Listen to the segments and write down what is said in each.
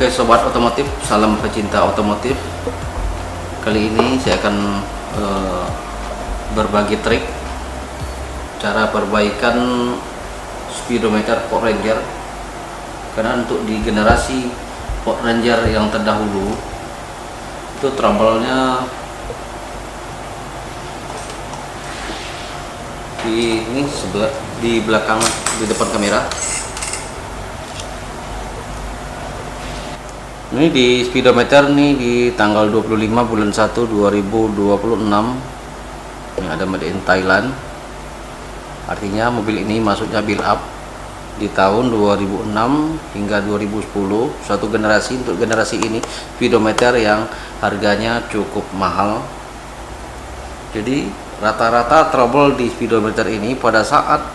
Oke sobat otomotif, salam pecinta otomotif. Kali ini saya akan berbagi trik cara perbaikan speedometer Ford Ranger. Karena untuk di generasi Ford Ranger yang terdahulu itu trouble-nya di ini sebelah di belakang, di depan kamera. Ini di speedometer nih di tanggal 25 bulan 1 2026. Ini ada made in Thailand. Artinya mobil ini masuknya build up di tahun 2006 hingga 2010. Satu generasi. Untuk generasi ini speedometer yang harganya cukup mahal. Jadi rata-rata trouble di speedometer ini pada saat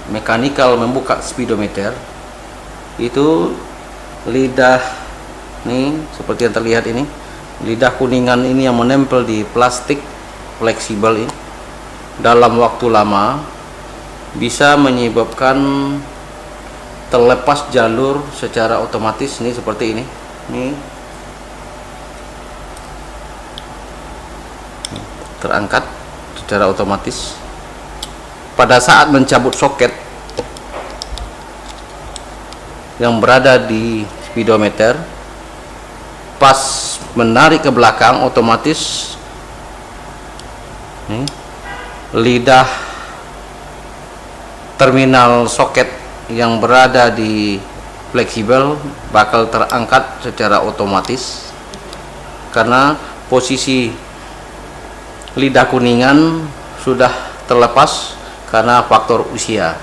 mekanikal membuka speedometer itu lidah nih seperti yang terlihat ini, lidah kuningan ini yang menempel di plastik fleksibel ini dalam waktu lama bisa menyebabkan terlepas jalur secara otomatis. Nih seperti ini nih, terangkat secara otomatis pada saat mencabut soket yang berada di speedometer. Pas menarik ke belakang otomatis nih, lidah terminal soket yang berada di fleksibel bakal terangkat secara otomatis karena posisi lidah kuningan sudah terlepas karena faktor usia.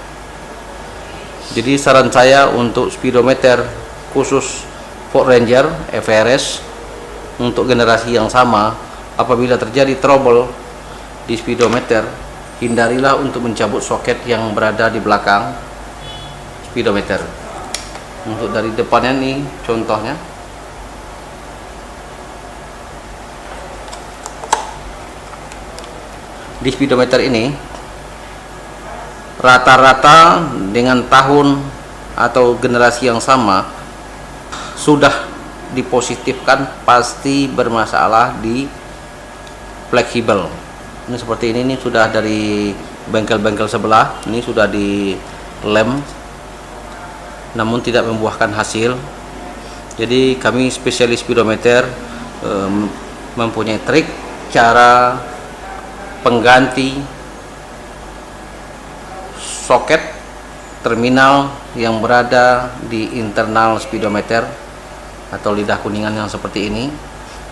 Jadi saran saya untuk speedometer khusus Ford Ranger FRS untuk generasi yang sama, apabila terjadi trouble di speedometer, hindarilah untuk mencabut soket yang berada di belakang speedometer. Untuk dari depannya nih contohnya, di speedometer ini rata-rata dengan tahun atau generasi yang sama sudah dipositifkan pasti bermasalah di fleksibel. Ini seperti ini sudah dari bengkel-bengkel sebelah, ini sudah di lem namun tidak membuahkan hasil. Jadi kami spesialis speedometer mempunyai trik cara pengganti soket terminal yang berada di internal speedometer atau lidah kuningan yang seperti ini.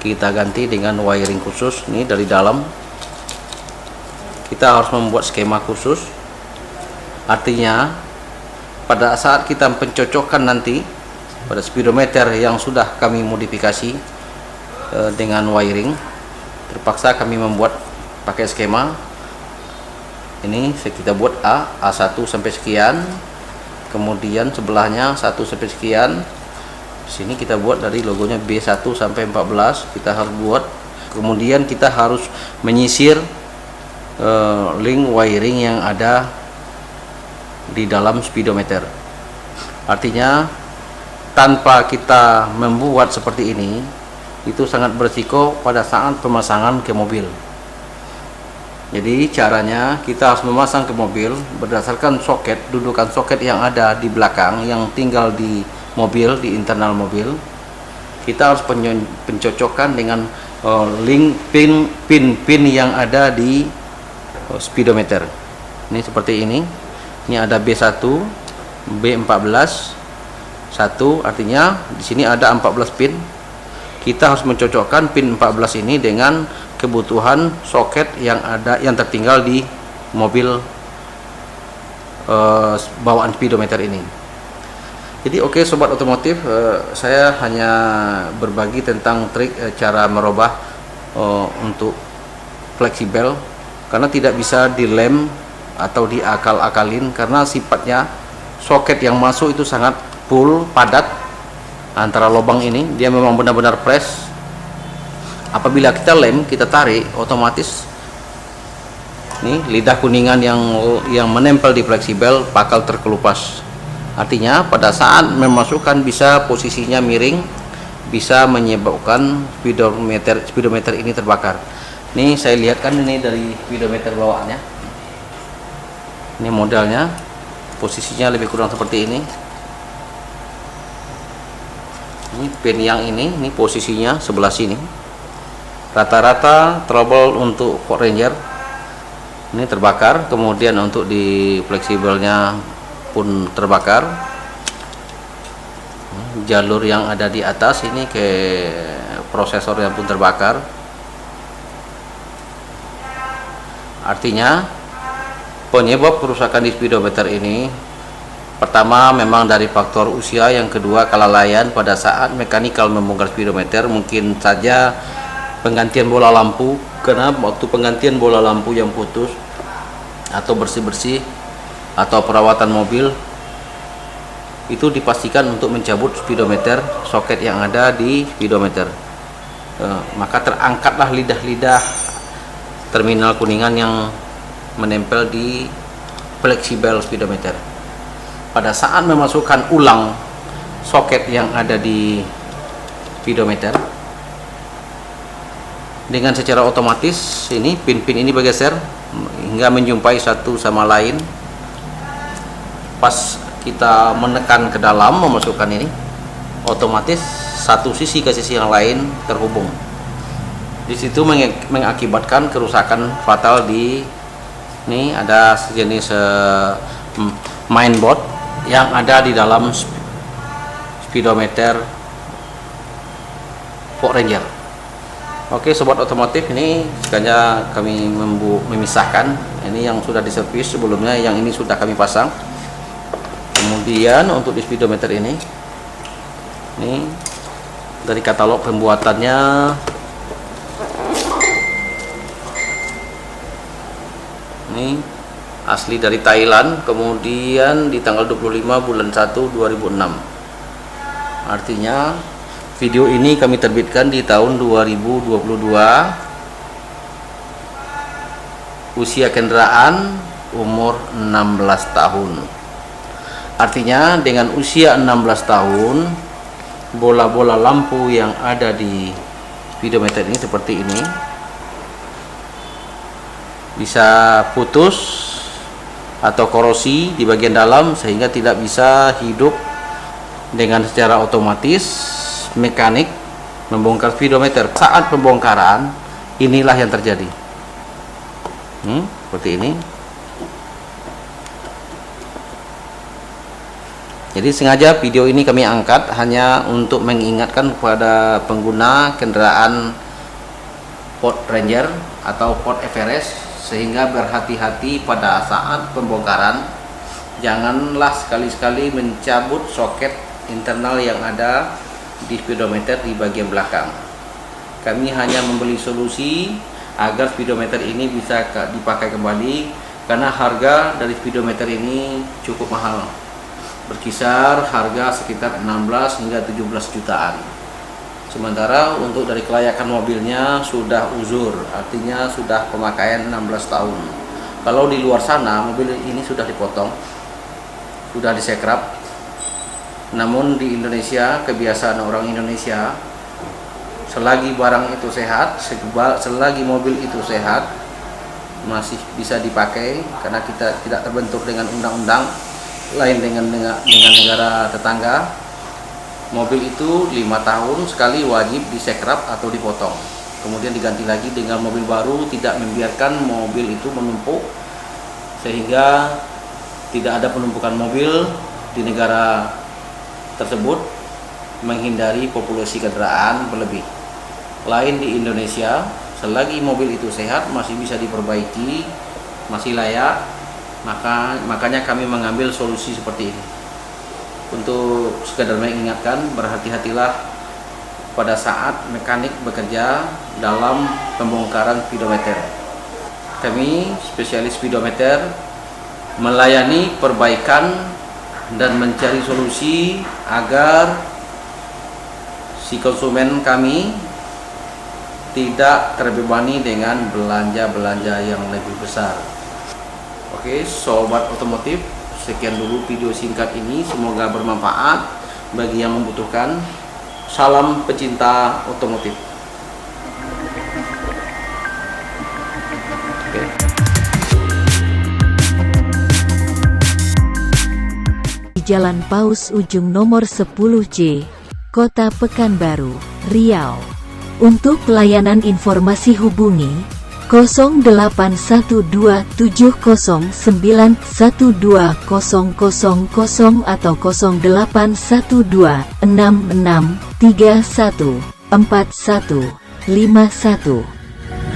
Kita ganti dengan wiring khusus. Ini dari dalam kita harus membuat skema khusus. Artinya pada saat kita pencocokkan nanti pada speedometer yang sudah kami modifikasi dengan wiring, terpaksa kami membuat pakai skema ini. Kita buat A1 sampai sekian, kemudian sebelahnya 1 sampai sekian. Sini kita buat dari logonya B1 sampai 14 kita harus buat. Kemudian kita harus menyisir link wiring yang ada di dalam speedometer. Artinya tanpa kita membuat seperti ini itu sangat berisiko pada saat pemasangan ke mobil. Jadi caranya kita harus memasang ke mobil berdasarkan soket, dudukan soket yang ada di belakang yang tinggal di mobil, di internal mobil. Kita harus pencocokkan dengan link pin yang ada di speedometer. Ini seperti ini. Ini ada B1, B14, 1, artinya di sini ada 14 pin. Kita harus mencocokkan pin 14 ini dengan kebutuhan soket yang ada yang tertinggal di mobil bawaan speedometer ini. Jadi oke sobat otomotif, saya hanya berbagi tentang trik cara merubah untuk fleksibel, karena tidak bisa dilem atau diakal-akalin karena sifatnya soket yang masuk itu sangat full, padat antara lubang ini, dia memang benar-benar press. Apabila kita lem, kita tarik, otomatis nih lidah kuningan yang menempel di fleksibel bakal terkelupas. Artinya pada saat memasukkan bisa posisinya miring bisa menyebabkan speedometer ini terbakar. Ini saya lihatkan ini dari speedometer bawaannya. Ini modelnya, posisinya lebih kurang seperti ini. Ini pin yang ini posisinya sebelah sini. Rata-rata trouble untuk Ford Ranger ini terbakar, kemudian untuk di fleksibelnya pun terbakar. Jalur yang ada di atas ini ke prosesornya pun terbakar. Artinya penyebab kerusakan di speedometer ini pertama memang dari faktor usia, yang kedua kelalaian pada saat mekanikal membongkar speedometer, mungkin saja penggantian bola lampu, karena waktu penggantian bola lampu yang putus atau bersih-bersih atau perawatan mobil itu dipastikan untuk mencabut speedometer, soket yang ada di speedometer. Maka terangkatlah lidah-lidah terminal kuningan yang menempel di fleksibel speedometer. Pada saat memasukkan ulang soket yang ada di speedometer, dengan secara otomatis ini pin-pin ini bergeser hingga menjumpai satu sama lain. Pas kita menekan ke dalam memasukkan ini, otomatis satu sisi ke sisi yang lain terhubung. Di situ mengakibatkan kerusakan fatal di ini ada sejenis mainboard yang ada di dalam speedometer Ford Ranger. Oke sobat otomotif, ini sekalinya kami memisahkan ini yang sudah diservis sebelumnya, yang ini sudah kami pasang. Kemudian untuk di speedometer ini dari katalog pembuatannya ini asli dari Thailand, kemudian di tanggal 25 bulan 1 2006. Artinya video ini kami terbitkan di tahun 2022, usia kendaraan umur 16 tahun. Artinya dengan usia 16 tahun, bola-bola lampu yang ada di speedometer ini seperti ini bisa putus atau korosi di bagian dalam, sehingga tidak bisa hidup dengan secara otomatis. Mekanik membongkar speedometer, saat pembongkaran inilah yang terjadi. Seperti ini. Jadi sengaja video ini kami angkat hanya untuk mengingatkan kepada pengguna kendaraan Ford Ranger atau Ford Everest, sehingga berhati-hati pada saat pembongkaran. Janganlah sekali-sekali mencabut soket internal yang ada di speedometer di bagian belakang. Kami hanya membeli solusi agar speedometer ini bisa dipakai kembali, karena harga dari speedometer ini cukup mahal, berkisar harga sekitar 16 hingga 17 jutaan. Sementara untuk dari kelayakan mobilnya sudah uzur, artinya sudah pemakaian 16 tahun. Kalau di luar sana mobil ini sudah dipotong, sudah disekrap. Namun di Indonesia, kebiasaan orang Indonesia, selagi barang itu sehat, selagi mobil itu sehat, masih bisa dipakai, karena kita tidak terbentur dengan undang-undang lain dengan negara tetangga. Mobil itu 5 tahun sekali wajib disekrap atau dipotong, kemudian diganti lagi dengan mobil baru. Tidak membiarkan mobil itu menumpuk, sehingga tidak ada penumpukan mobil di negara tersebut, menghindari populasi kendaraan berlebih. Lain di Indonesia, selagi mobil itu sehat, masih bisa diperbaiki, masih layak, makanya kami mengambil solusi seperti ini. Untuk sekedar mengingatkan, berhati-hatilah pada saat mekanik bekerja dalam pembongkaran speedometer. Kami spesialis speedometer melayani perbaikan dan mencari solusi agar si konsumen kami tidak terbebani dengan belanja-belanja yang lebih besar. Oke, sobat otomotif, sekian dulu video singkat ini, semoga bermanfaat bagi yang membutuhkan. Salam pecinta otomotif. Oke. Di Jalan Paus Ujung nomor 10C, Kota Pekanbaru, Riau. Untuk pelayanan informasi hubungi 081270912000 atau 08126631415151.